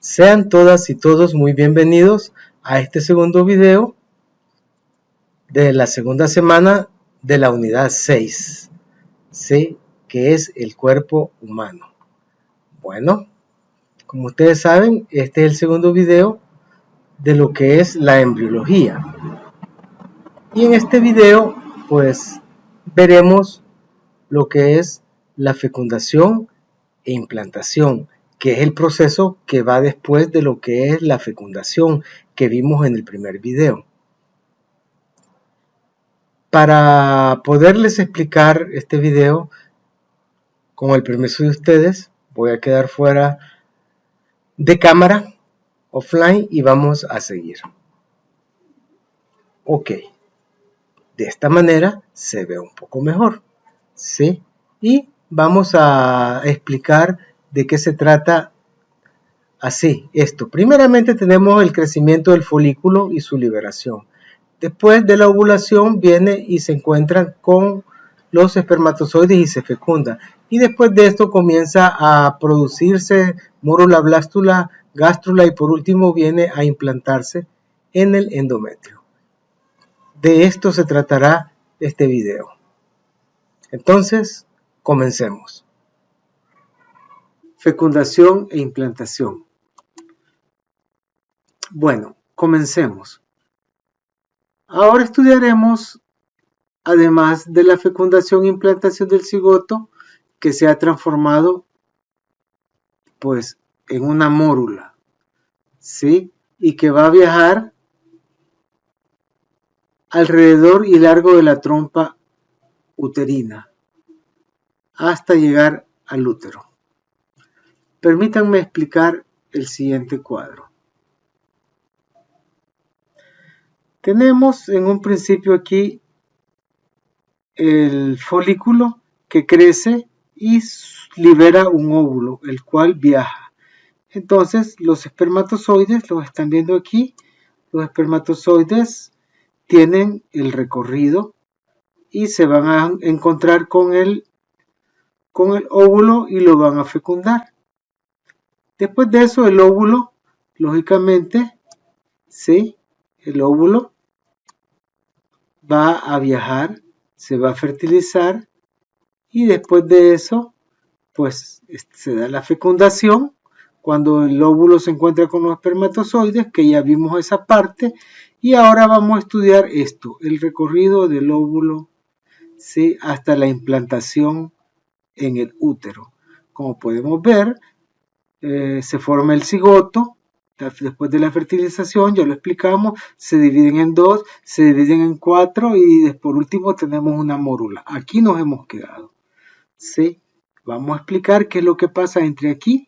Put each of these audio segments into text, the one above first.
Sean todas y todos muy bienvenidos a este segundo video de la segunda semana de la unidad 6, ¿sí? Que es el cuerpo humano. Bueno, como ustedes saben, este es el segundo video de lo que es la embriología. Y en este video, pues, veremos lo que es la fecundación e implantación, que es el proceso que va después de lo que es la fecundación que vimos en el primer video. Para poderles explicar este video, con el permiso de ustedes, voy a quedar fuera de cámara, offline, y vamos a seguir. Ok, de esta manera se ve un poco mejor, ¿sí? Y vamos a explicar de qué se trata así, esto. Primeramente tenemos el crecimiento del folículo y su liberación. Después de la ovulación viene y se encuentran con los espermatozoides y se fecunda. Y después de esto comienza a producirse mórula, blástula, gástrula y por último viene a implantarse en el endometrio. De esto se tratará este video. Entonces, comencemos. Fecundación e implantación. Bueno, comencemos. Ahora estudiaremos, además de la fecundación e implantación del cigoto, que se ha transformado pues en una mórula, ¿sí? Y que va a viajar alrededor y largo de la trompa uterina hasta llegar al útero. Permítanme explicar el siguiente cuadro. Tenemos en un principio aquí el folículo que crece y libera un óvulo, el cual viaja. Entonces los espermatozoides, los están viendo aquí, los espermatozoides tienen el recorrido y se van a encontrar con el óvulo y lo van a fecundar. Después de eso el óvulo, lógicamente, ¿sí? El óvulo va a viajar, se va a fertilizar y después de eso pues se da la fecundación cuando el óvulo se encuentra con los espermatozoides, que ya vimos esa parte, y ahora vamos a estudiar esto, el recorrido del óvulo, ¿sí? Hasta la implantación en el útero. Como podemos ver, se forma el cigoto. Después de la fertilización, ya lo explicamos, se dividen en dos, se dividen en cuatro y por último tenemos una mórula. Aquí nos hemos quedado, ¿sí? Vamos a explicar qué es lo que pasa entre aquí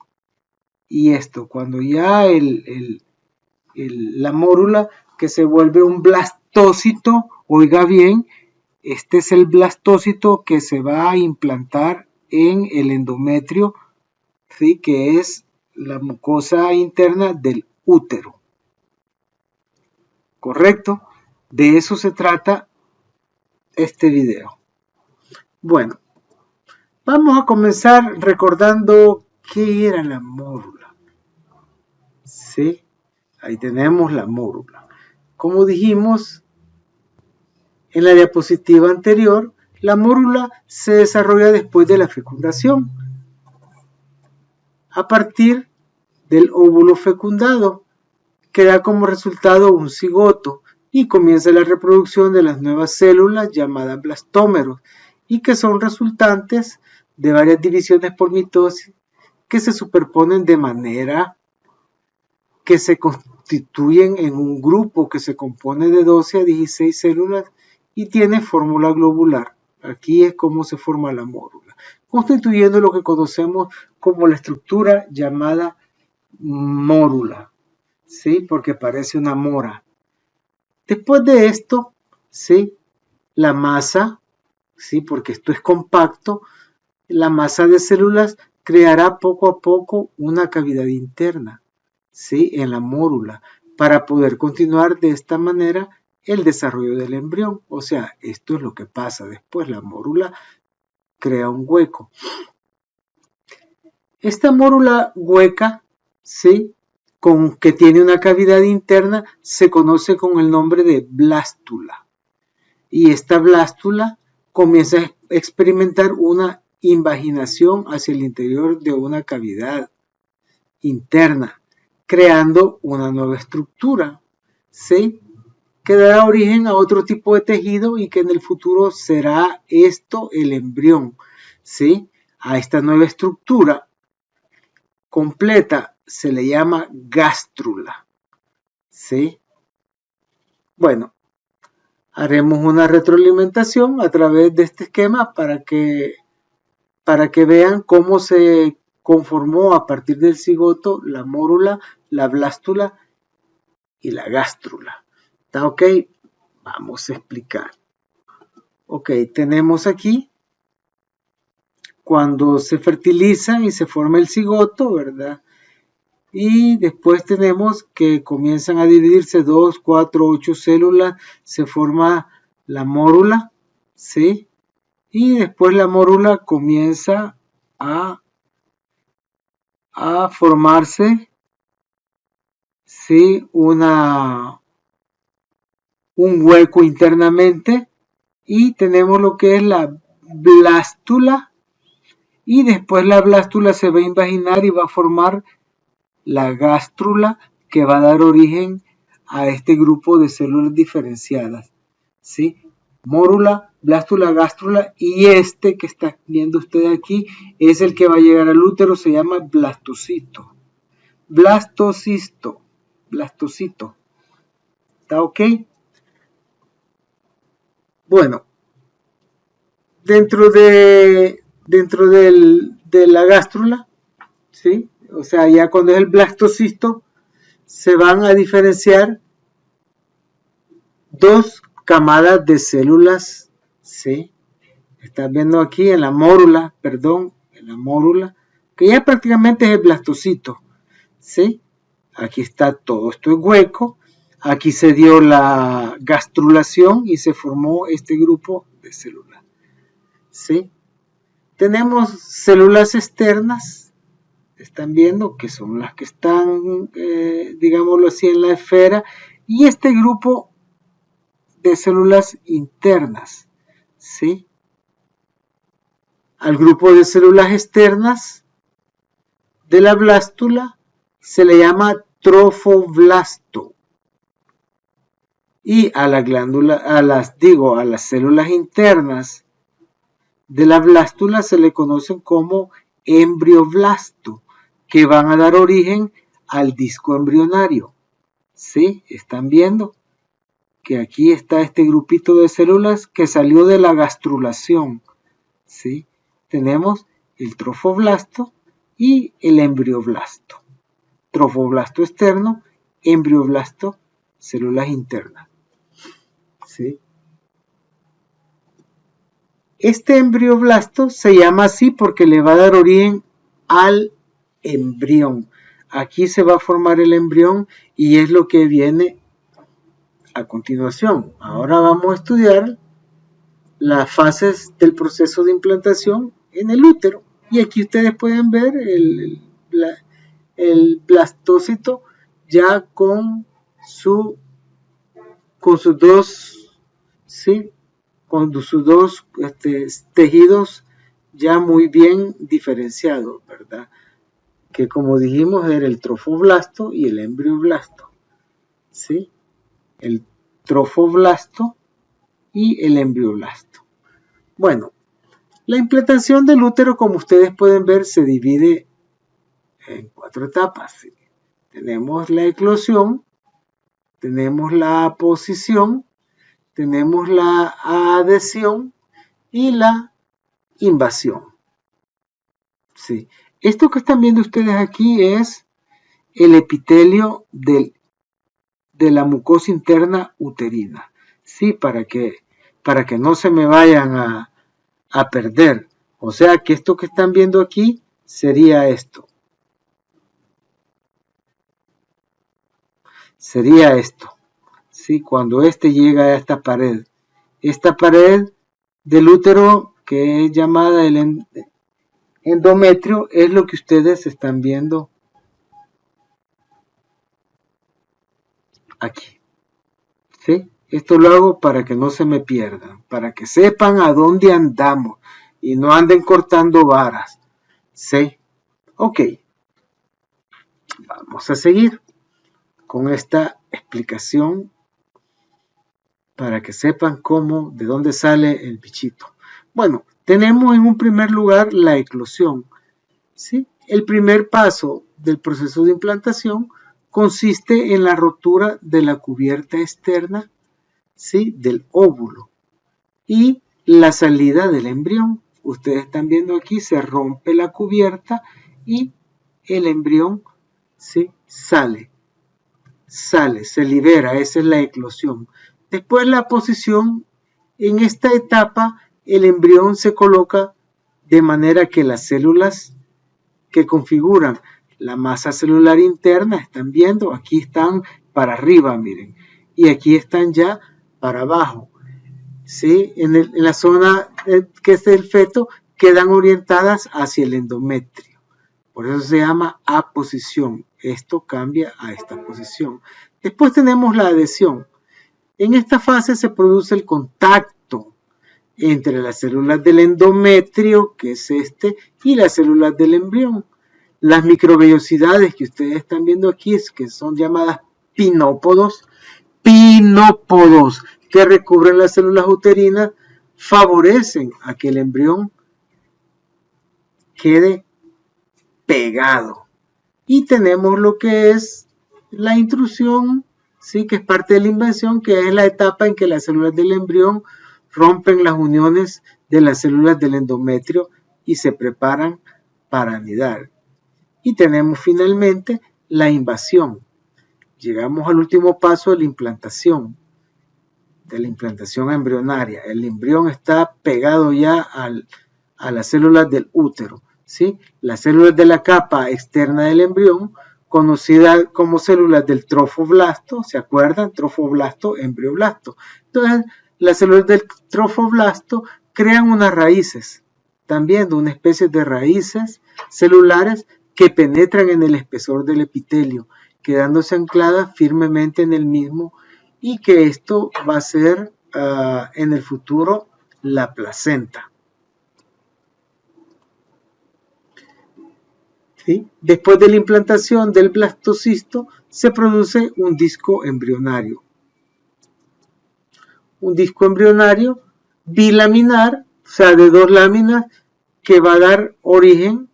y esto. Cuando ya la mórula que se vuelve un blastócito, oiga bien, este es el blastócito que se va a implantar en el endometrio, ¿sí? Que es la mucosa interna del útero. ¿Correcto? De eso se trata este video. Bueno, vamos a comenzar recordando qué era la mórula. ¿Sí? Ahí tenemos la mórula. Como dijimos en la diapositiva anterior, la mórula se desarrolla después de la fecundación, a partir del óvulo fecundado, que da como resultado un cigoto y comienza la reproducción de las nuevas células llamadas blastómeros y que son resultantes de varias divisiones por mitosis que se superponen de manera que se constituyen en un grupo que se compone de 12 a 16 células y tiene fórmula globular. Aquí es como se forma la mórula, constituyendo lo que conocemos como la estructura llamada mórula, ¿sí? Porque parece una mora. Después de esto, ¿sí? La masa, ¿sí? Porque esto es compacto, la masa de células creará poco a poco una cavidad interna, ¿sí? En la mórula, para poder continuar de esta manera el desarrollo del embrión. O sea, esto es lo que pasa después, la mórula crea un hueco. Esta mórula hueca, ¿sí? que tiene una cavidad interna se conoce con el nombre de blástula. Y esta blástula comienza a experimentar una invaginación hacia el interior de una cavidad interna, creando una nueva estructura, ¿sí? Que dará origen a otro tipo de tejido y que en el futuro será esto el embrión, ¿sí? A esta nueva estructura completa se le llama gástrula, ¿sí? Bueno, haremos una retroalimentación a través de este esquema para que vean cómo se conformó a partir del cigoto la mórula, la blástula y la gástrula. ¿Está ok? Vamos a explicar. Ok, tenemos aquí cuando se fertilizan y se forma el cigoto, ¿verdad? Y después tenemos que comienzan a dividirse 2, 4, 8 células, se forma la mórula, ¿sí? Y después la mórula comienza a formarse, ¿sí? Un hueco internamente y tenemos lo que es la blástula y después la blástula se va a invaginar y va a formar la gástrula que va a dar origen a este grupo de células diferenciadas, ¿sí? Mórula, blástula, gástrula y este que está viendo usted aquí es el que va a llegar al útero, se llama blastocito. Blastocito. ¿Está ok? Bueno, dentro de la gástrula, ¿sí? O sea, ya cuando es el blastocisto, se van a diferenciar dos camadas de células, ¿sí? Están viendo aquí en la mórula, que ya prácticamente es el blastocito, ¿sí? Aquí está todo esto es hueco, aquí se dio la gastrulación y se formó este grupo de células, ¿sí? Tenemos células externas, están viendo que son las que están, digámoslo así, en la esfera, y este grupo de células internas, ¿sí? Al grupo de células externas de la blástula se le llama trofoblasto. Y a la glándula, a las células internas de la blástula se le conocen como embrioblasto, que van a dar origen al disco embrionario. ¿Sí? ¿Están viendo? Que aquí está este grupito de células que salió de la gastrulación. ¿Sí? Tenemos el trofoblasto y el embrioblasto. Trofoblasto externo, embrioblasto, células internas. ¿Sí? Este embrioblasto se llama así porque le va a dar origen al embrión. Aquí se va a formar el embrión y es lo que viene a continuación. Ahora vamos a estudiar las fases del proceso de implantación en el útero. Y aquí ustedes pueden ver el blastocito ya con sus dos, ¿sí? Con sus dos tejidos ya muy bien diferenciados, ¿verdad? Que como dijimos era el trofoblasto y el embrioblasto, ¿sí? El trofoblasto y el embrioblasto. Bueno, la implantación del útero, como ustedes pueden ver, se divide en 4 etapas. ¿Sí? Tenemos la eclosión, tenemos la aposición, tenemos la adhesión y la invasión. Sí. Esto que están viendo ustedes aquí es el epitelio de la mucosa interna uterina. Sí, para que no se me vayan a perder. O sea que esto que están viendo aquí sería esto. Sería esto. ¿Sí? Cuando llega a esta pared. Esta pared del útero que es llamada el endometrio es lo que ustedes están viendo aquí. ¿Sí? Esto lo hago para que no se me pierdan, para que sepan a dónde andamos y no anden cortando varas. ¿Sí? Ok, vamos a seguir con esta explicación para que sepan cómo, de dónde sale el bichito. Bueno, tenemos en un primer lugar la eclosión. ¿Sí? El primer paso del proceso de implantación consiste en la rotura de la cubierta externa, ¿sí?, del óvulo y la salida del embrión. Ustedes están viendo aquí, se rompe la cubierta y el embrión, ¿sí?, sale, se libera. Esa es la eclosión. Después la posición. En esta etapa el embrión se coloca de manera que las células que configuran la masa celular interna, están viendo, aquí están para arriba, miren, y aquí están ya para abajo, ¿sí? En la zona que es el feto, quedan orientadas hacia el endometrio. Por eso se llama aposición. Esto cambia a esta posición. Después tenemos la adhesión. En esta fase se produce el contacto entre las células del endometrio, que es este, y las células del embrión. Las microvellosidades que ustedes están viendo aquí, que son llamadas pinópodos, que recubren las células uterinas, favorecen a que el embrión quede pegado. Y tenemos lo que es la intrusión, ¿sí?, que es parte de la invasión, que es la etapa en que las células del embrión rompen las uniones de las células del endometrio y se preparan para anidar. Y tenemos finalmente la invasión. Llegamos al último paso de la implantación embrionaria. El embrión está pegado ya a las células del útero, ¿sí? Las células de la capa externa del embrión, conocidas como células del trofoblasto, ¿se acuerdan? Trofoblasto, embrioblasto. Entonces, las células del trofoblasto crean unas raíces, también de una especie de raíces celulares que penetran en el espesor del epitelio, quedándose ancladas firmemente en el mismo, y que esto va a ser en el futuro la placenta. ¿Sí? Después de la implantación del blastocisto se produce un disco embrionario. Un disco embrionario bilaminar, o sea, de dos láminas, que va a dar origen,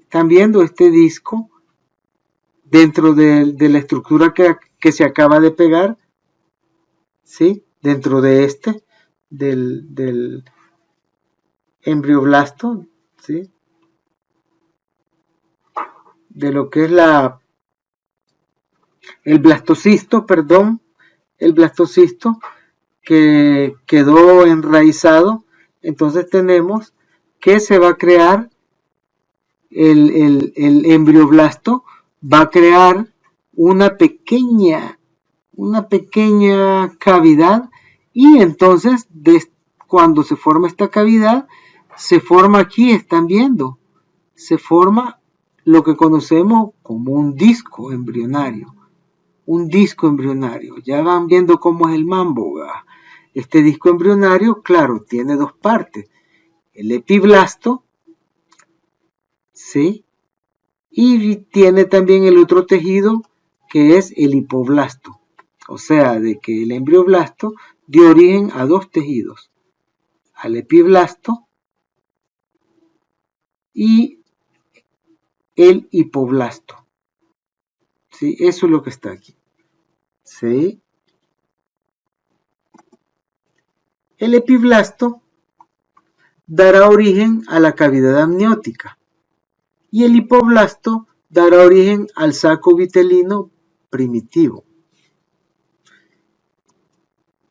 están viendo este disco dentro de la estructura que se acaba de pegar, ¿sí?, dentro de del embrioblasto, ¿sí?, de lo que es el blastocisto, que quedó enraizado. Entonces tenemos que se va a crear el embrioblasto, va a crear una pequeña cavidad, y entonces cuando se forma esta cavidad, se forma aquí, están viendo, se forma lo que conocemos como un disco embrionario. Ya van viendo cómo es el mambo, ¿verdad? Este disco embrionario, claro, tiene dos partes: el epiblasto, ¿sí?, y tiene también el otro tejido, que es el hipoblasto. O sea, de que el embrioblasto dio origen a dos tejidos: al epiblasto y el hipoblasto. ¿Sí? Eso es lo que está aquí. ¿Sí? El epiblasto dará origen a la cavidad amniótica y el hipoblasto dará origen al saco vitelino primitivo.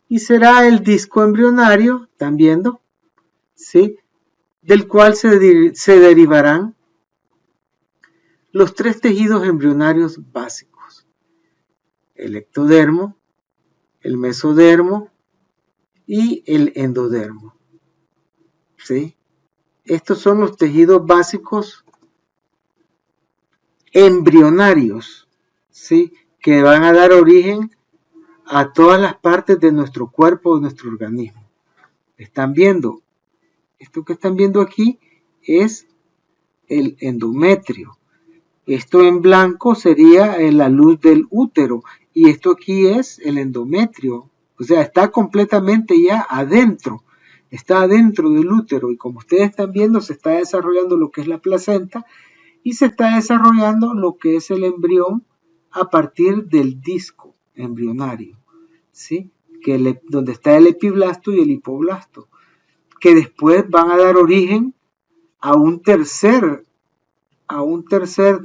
Y será el disco embrionario, ¿están viendo?, ¿sí?, del cual se derivarán los tres tejidos embrionarios básicos: el ectodermo, el mesodermo y el endodermo. ¿Sí? Estos son los tejidos básicos embrionarios, ¿sí?, que van a dar origen a todas las partes de nuestro cuerpo, de nuestro organismo. ¿Están viendo? Esto que están viendo aquí es el endometrio. Esto en blanco sería la luz del útero y esto aquí es el endometrio. O sea, está completamente ya adentro. Está adentro del útero y como ustedes están viendo se está desarrollando lo que es la placenta y se está desarrollando lo que es el embrión a partir del disco embrionario, ¿sí? Donde está el epiblasto y el hipoblasto, que después van a dar origen a un tercer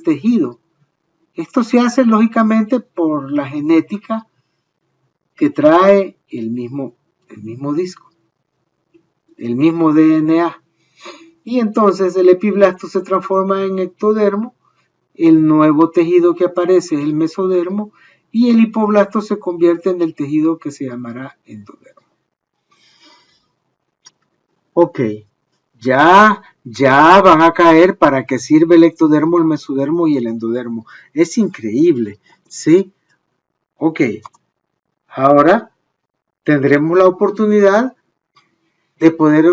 tejido. Esto se hace lógicamente por la genética que trae el mismo disco, el mismo DNA. Y entonces el epiblasto se transforma en ectodermo, el nuevo tejido que aparece es el mesodermo y el hipoblasto se convierte en el tejido que se llamará endodermo. Ok, ya van a caer para qué sirve el ectodermo, el mesodermo y el endodermo. Es increíble, ¿sí? Ok, ahora tendremos la oportunidad de poder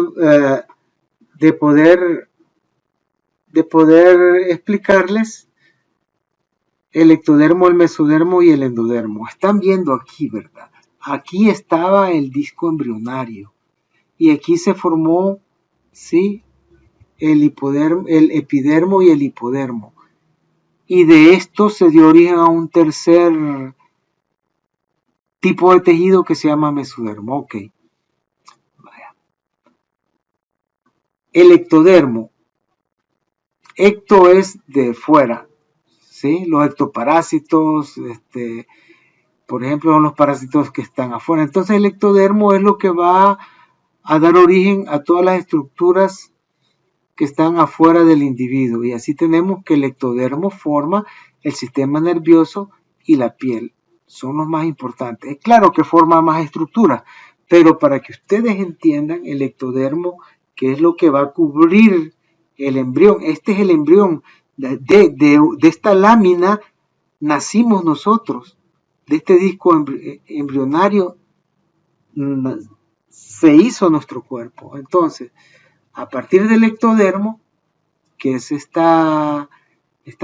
explicarles el ectodermo, el mesodermo y el endodermo. Están viendo aquí, ¿verdad? Aquí estaba el disco embrionario y aquí se formó, ¿sí? El epidermo y el hipodermo. Y de esto se dio origen a un tercer tipo de tejido que se llama mesodermo. Ok. El ectodermo. Ecto es de fuera, ¿sí? Los ectoparásitos, por ejemplo, son los parásitos que están afuera. Entonces el ectodermo es lo que va a dar origen a todas las estructuras que están afuera del individuo. Y así tenemos que el ectodermo forma el sistema nervioso y la piel. Son los más importantes. Es claro que forma más estructuras, pero para que ustedes entiendan el ectodermo, que es lo que va a cubrir el embrión. Este es el embrión. De esta lámina nacimos nosotros. De este disco embrionario se hizo nuestro cuerpo. Entonces, a partir del ectodermo, que es esta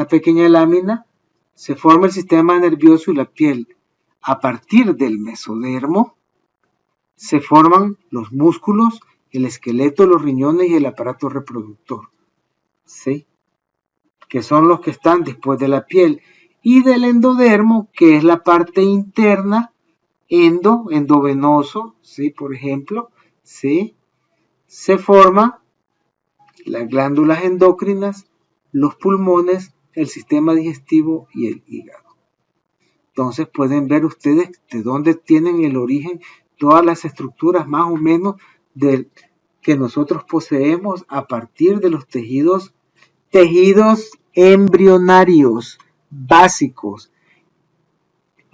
pequeña lámina, se forma el sistema nervioso y la piel. A partir del mesodermo, se forman los músculos, el esqueleto, los riñones y el aparato reproductor, ¿sí? Que son los que están después de la piel. Y del endodermo, que es la parte interna, endovenoso, ¿sí? Por ejemplo, ¿sí? Se forman las glándulas endocrinas, los pulmones, el sistema digestivo y el hígado. Entonces pueden ver ustedes de dónde tienen el origen todas las estructuras más o menos que nosotros poseemos a partir de los tejidos embrionarios básicos.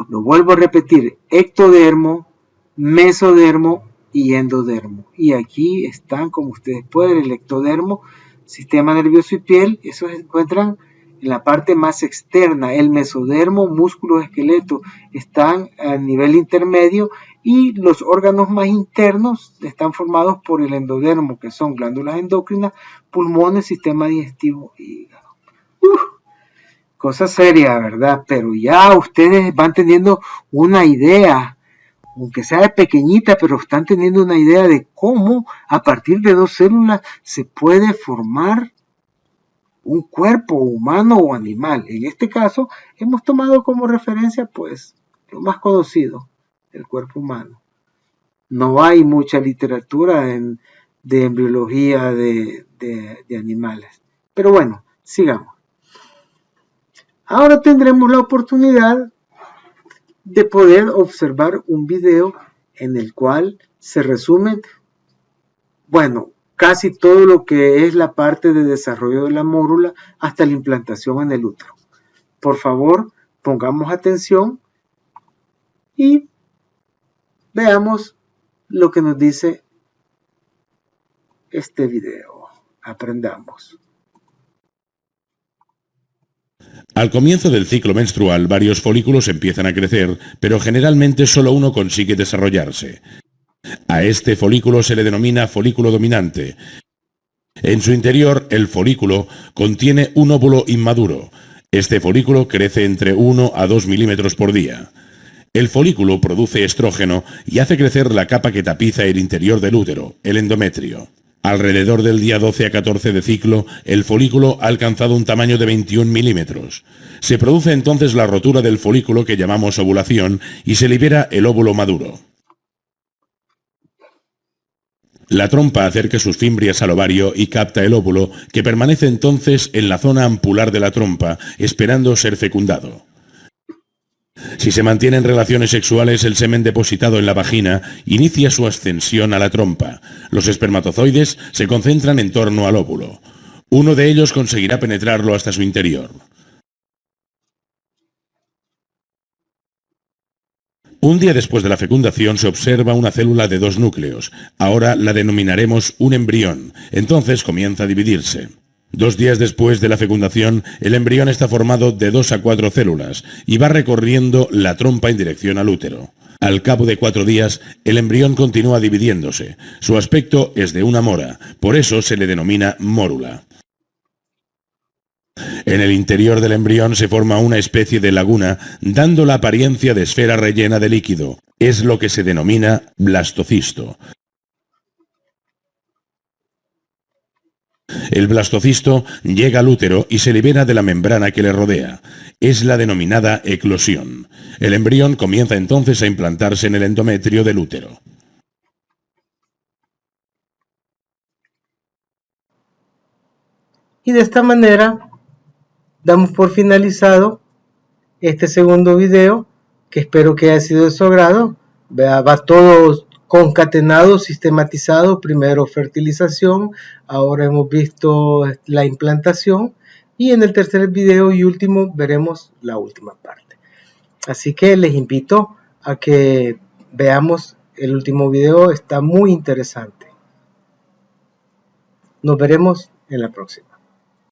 Lo vuelvo a repetir, ectodermo, mesodermo y endodermo. Y aquí están, como ustedes pueden, el ectodermo, sistema nervioso y piel, esos se encuentran en la parte más externa. El mesodermo, músculos, esqueleto, están a nivel intermedio y los órganos más internos están formados por el endodermo, que son glándulas endocrinas, pulmones, sistema digestivo y hígado. Cosa seria, ¿verdad? Pero ya ustedes van teniendo una idea, aunque sea pequeñita, pero están teniendo una idea de cómo a partir de dos células se puede formar un cuerpo humano o animal. En este caso, hemos tomado como referencia, pues, lo más conocido, el cuerpo humano. No hay mucha literatura de embriología de animales. Pero bueno, sigamos. Ahora tendremos la oportunidad de poder observar un video en el cual se resumen, bueno, casi todo lo que es la parte de desarrollo de la mórula hasta la implantación en el útero. Por favor, pongamos atención y veamos lo que nos dice este video. Aprendamos. Al comienzo del ciclo menstrual, varios folículos empiezan a crecer, pero generalmente solo uno consigue desarrollarse. A este folículo se le denomina folículo dominante. En su interior, el folículo contiene un óvulo inmaduro. Este folículo crece entre 1 a 2 milímetros por día. El folículo produce estrógeno y hace crecer la capa que tapiza el interior del útero, el endometrio. Alrededor del día 12 a 14 de ciclo, el folículo ha alcanzado un tamaño de 21 milímetros. Se produce entonces la rotura del folículo que llamamos ovulación y se libera el óvulo maduro. La trompa acerca sus fimbrias al ovario y capta el óvulo, que permanece entonces en la zona ampular de la trompa, esperando ser fecundado. Si se mantienen relaciones sexuales, el semen depositado en la vagina inicia su ascensión a la trompa. Los espermatozoides se concentran en torno al óvulo. Uno de ellos conseguirá penetrarlo hasta su interior. Un día después de la fecundación se observa una célula de 2 núcleos. Ahora la denominaremos un embrión. Entonces comienza a dividirse. 2 días después de la fecundación, el embrión está formado de 2 a 4 células y va recorriendo la trompa en dirección al útero. Al cabo de 4 días, el embrión continúa dividiéndose. Su aspecto es de una mora, por eso se le denomina mórula. En el interior del embrión se forma una especie de laguna, dando la apariencia de esfera rellena de líquido. Es lo que se denomina blastocisto. El blastocisto llega al útero y se libera de la membrana que le rodea. Es la denominada eclosión. El embrión comienza entonces a implantarse en el endometrio del útero. Y de esta manera damos por finalizado este segundo video, que espero que haya sido de su agrado. Va todo concatenado, sistematizado. Primero fertilización, ahora hemos visto la implantación y en el tercer video y último veremos la última parte. Así que les invito a que veamos el último video, está muy interesante. Nos veremos en la próxima.